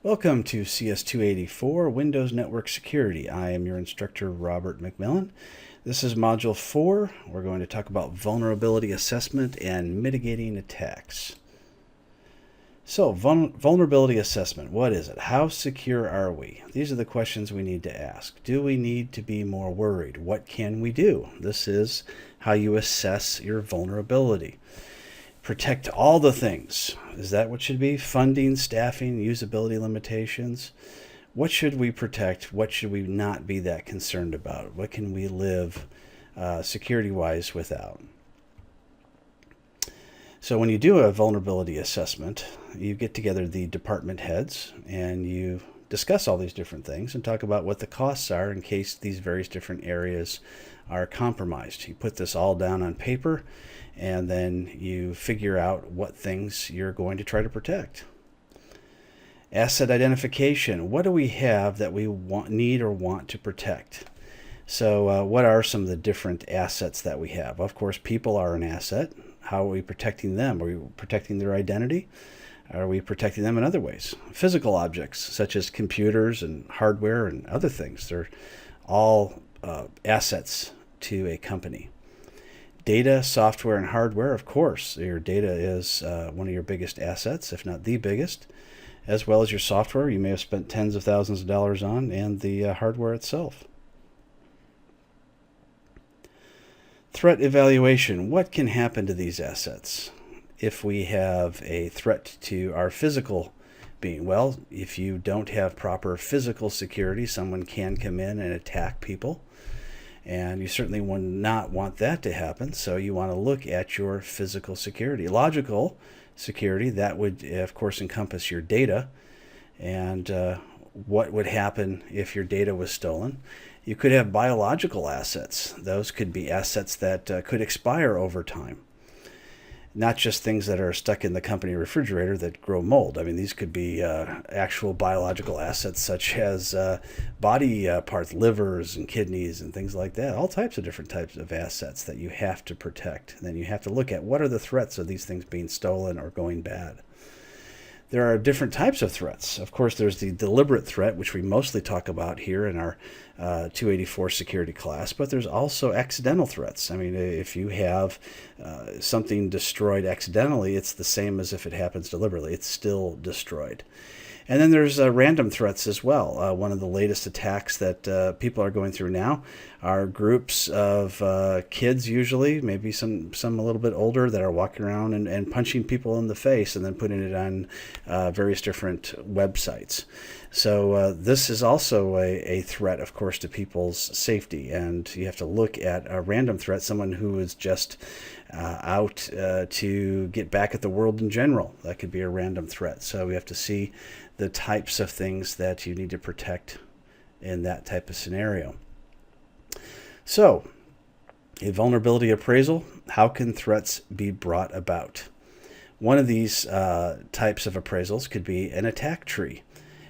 Welcome to CS284 Windows Network Security. I am your instructor, Robert McMillen. This is Module 4. We're going to talk about vulnerability assessment and mitigating attacks. So, vulnerability assessment, what is it? How secure are we? These are the questions we need to ask. Do we need to be more worried? What can we do? This is how you assess your vulnerability. Protect all the things. Is that what should be? Funding, staffing, usability limitations. What should we protect? What should we not be that concerned about? What can we live security-wise without? So when you do a vulnerability assessment, you get together the department heads and you discuss all these different things and talk about what the costs are in case these various different areas are compromised. You put this all down on paper and then you figure out what things you're going to try to protect. Asset identification. What do we have that we need or want to protect? So what are some of the different assets that we have? Of course, people are an asset. How are we protecting them? Are we protecting their identity? Are we protecting them in other ways? Physical objects, such as computers and hardware and other things, they're all assets to a company. Data, software, and hardware, of course. Your data is one of your biggest assets, if not the biggest, as well as your software you may have spent tens of thousands of dollars on, and the hardware itself. Threat evaluation. What can happen to these assets if we have a threat to our physical being? Well, if you don't have proper physical security, someone can come in and attack people. And you certainly would not want that to happen, so you want to look at your physical security. Logical security, that would, of course, encompass your data and what would happen if your data was stolen. You could have biological assets. Those could be assets that could expire over time. Not just things that are stuck in the company refrigerator that grow mold. I mean, these could be actual biological assets such as body parts, livers and kidneys and things like that. All types of different types of assets that you have to protect. And then you have to look at what are the threats of these things being stolen or going bad. There are different types of threats. Of course, there's the deliberate threat, which we mostly talk about here in our 284 security class, but there's also accidental threats. I mean, if you have something destroyed accidentally, it's the same as if it happens deliberately. It's still destroyed. And then there's random threats as well. One of the latest attacks that people are going through now are groups of kids, usually, maybe some a little bit older, that are walking around and punching people in the face and then putting it on various different websites. So this is also a threat, of course, to people's safety. And you have to look at a random threat, someone who is just out to get back at the world in general. That could be a random threat. So we have to see the types of things that you need to protect in that type of scenario. So, a vulnerability appraisal. How can threats be brought about? One of these types of appraisals could be an attack tree.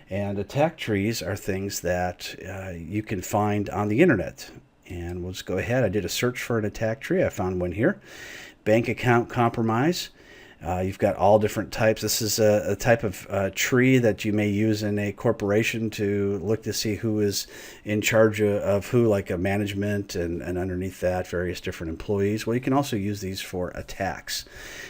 And attack trees are things that you can find on the internet. And we'll just go ahead. I did a search for an attack tree. I found one here. Bank account compromise. You've got all different types. This is a type of tree that you may use in a corporation to look to see who is in charge of who, like a management, and underneath that, various different employees. Well, you can also use these for attacks.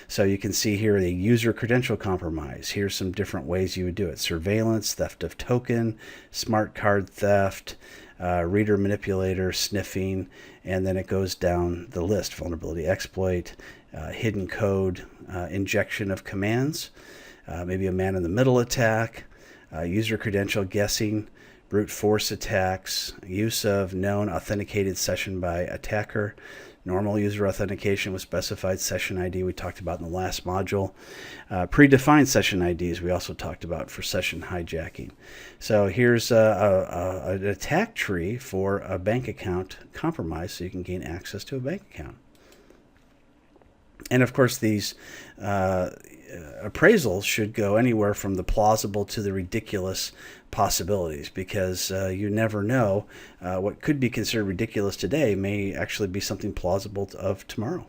So you can see here the user credential compromise. Here's some different ways you would do it. Surveillance, theft of token, smart card theft, reader manipulator, sniffing, and then it goes down the list. Vulnerability exploit, hidden code, injection of commands, maybe a man-in-the-middle attack, user credential guessing, brute force attacks, use of known authenticated session by attacker, normal user authentication with specified session ID we talked about in the last module, predefined session IDs we also talked about for session hijacking. So here's an attack tree for a bank account compromise so you can gain access to a bank account. And of course, these appraisals should go anywhere from the plausible to the ridiculous possibilities, because you never know what could be considered ridiculous today may actually be something plausible of tomorrow.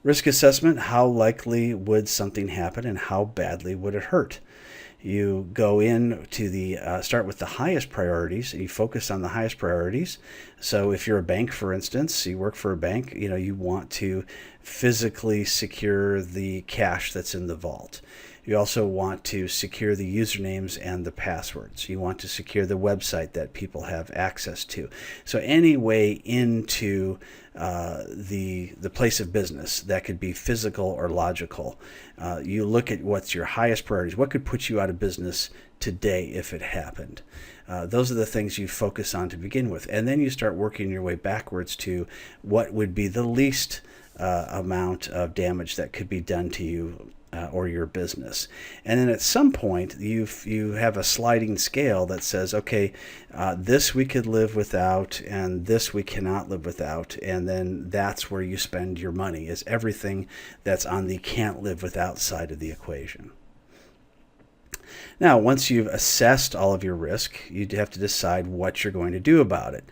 Risk assessment: how likely would something happen and how badly would it hurt? You go in to the start with the highest priorities, and you focus on the highest priorities. So if you're a bank, for instance, you work for a bank, you want to physically secure the cash that's in the vault. You also want to secure the usernames and the passwords. You want to secure the website that people have access to. So any way into the place of business that could be physical or logical. You look at what's your highest priorities. What could put you out of business today if it happened? Those are the things you focus on to begin with. And then you start working your way backwards to what would be the least amount of damage that could be done to you or your business. And then at some point, you have a sliding scale that says, okay, this we could live without, and this we cannot live without. And then that's where you spend your money, is everything that's on the can't live without side of the equation. Now, once you've assessed all of your risk, you have to decide what you're going to do about it.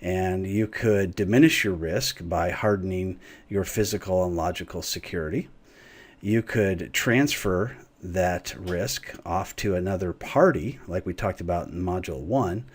And you could diminish your risk by hardening your physical and logical security. You could transfer that risk off to another party, like we talked about in Module 1,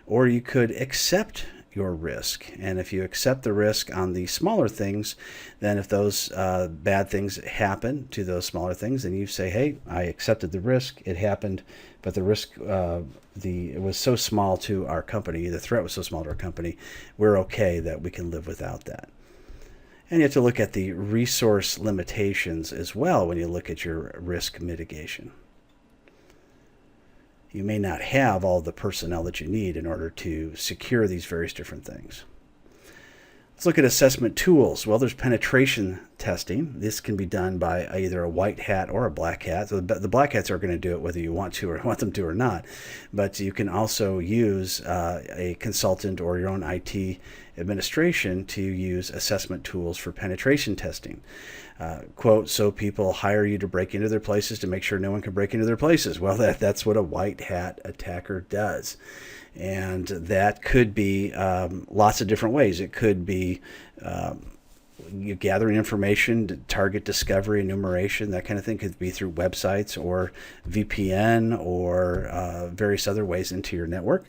or you could accept your risk. And if you accept the risk on the smaller things, then if those bad things happen to those smaller things, then you say, hey, I accepted the risk, it happened, but the risk it was so small to our company, the threat was so small to our company, we're okay that we can live without that. And you have to look at the resource limitations as well when you look at your risk mitigation. You may not have all the personnel that you need in order to secure these various different things. Let's look at assessment tools. Well, there's penetration testing. This can be done by either a white hat or a black hat. So the black hats are going to do it whether you want to or want them to or not. But you can also use a consultant or your own IT administration to use assessment tools for penetration testing. Quote, so people hire you to break into their places to make sure no one can break into their places. Well, that's what a white hat attacker does. And that could be lots of different ways. It could be you gathering information, target discovery, enumeration, that kind of thing. Could be through websites or VPN or various other ways into your network.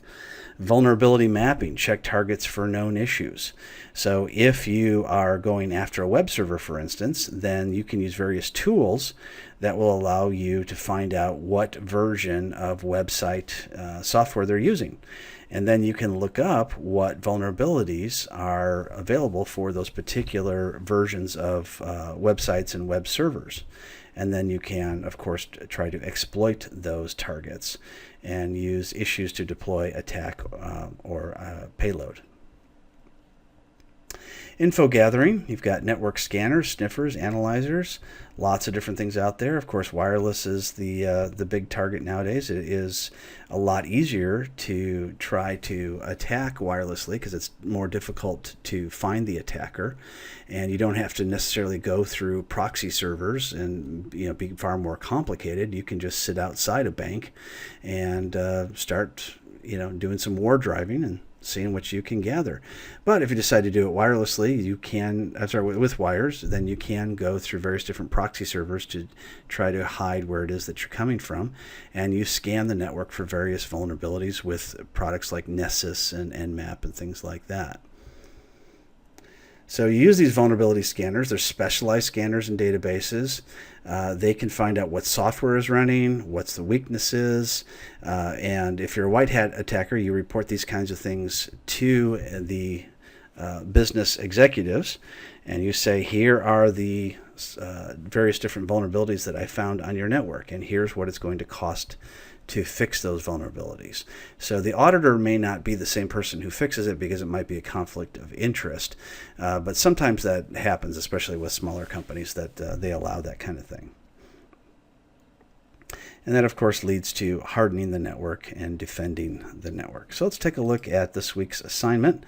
Vulnerability mapping, check targets for known issues. So if you are going after a web server, for instance, then you can use various tools that will allow you to find out what version of website software they're using. And then you can look up what vulnerabilities are available for those particular versions of websites and web servers. And then you can, of course, try to exploit those targets and use issues to deploy attack or payload. Info gathering, you've got network scanners, sniffers, analyzers, lots of different things out there. Of course, wireless is the big target nowadays. It is a lot easier to try to attack wirelessly because it's more difficult to find the attacker, and you don't have to necessarily go through proxy servers and be far more complicated. You can just sit outside a bank and start doing some war driving and seeing what you can gather. But if you decide to do it wirelessly, you can, with wires, then you can go through various different proxy servers to try to hide where it is that you're coming from. And you scan the network for various vulnerabilities with products like Nessus and Nmap and things like that. So you use these vulnerability scanners. They're specialized scanners in databases. They can find out what software is running, what's the weaknesses, and if you're a white hat attacker, you report these kinds of things to the business executives, and you say, here are the various different vulnerabilities that I found on your network, and here's what it's going to cost to fix those vulnerabilities. So the auditor may not be the same person who fixes it because it might be a conflict of interest, but sometimes that happens, especially with smaller companies, that they allow that kind of thing. And that, of course, leads to hardening the network and defending the network. So let's take a look at this week's assignment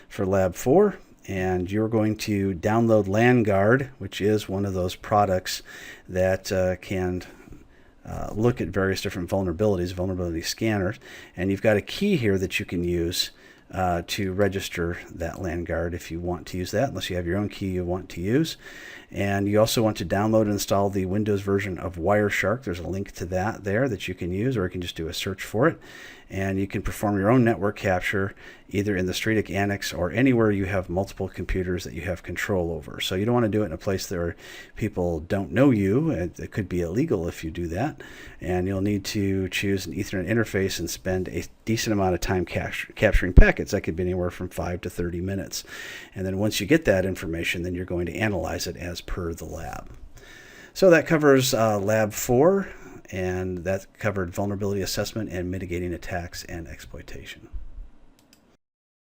for Lab 4. And you're going to download LandGuard, which is one of those products that can look at various different vulnerabilities, vulnerability scanners, and you've got a key here that you can use to register that land guard if you want to use that, unless you have your own key you want to use. And you also want to download and install the Windows version of Wireshark. There's a link to that there that you can use, or you can just do a search for it. And you can perform your own network capture either in the Streetic Annex or anywhere you have multiple computers that you have control over. So you don't want to do it in a place where people don't know you. It could be illegal if you do that. And you'll need to choose an Ethernet interface and spend a decent amount of time capturing packets. That could be anywhere from 5 to 30 minutes. And then once you get that information, then you're going to analyze it as per the lab. So that covers Lab 4. And that covered vulnerability assessment and mitigating attacks and exploitation.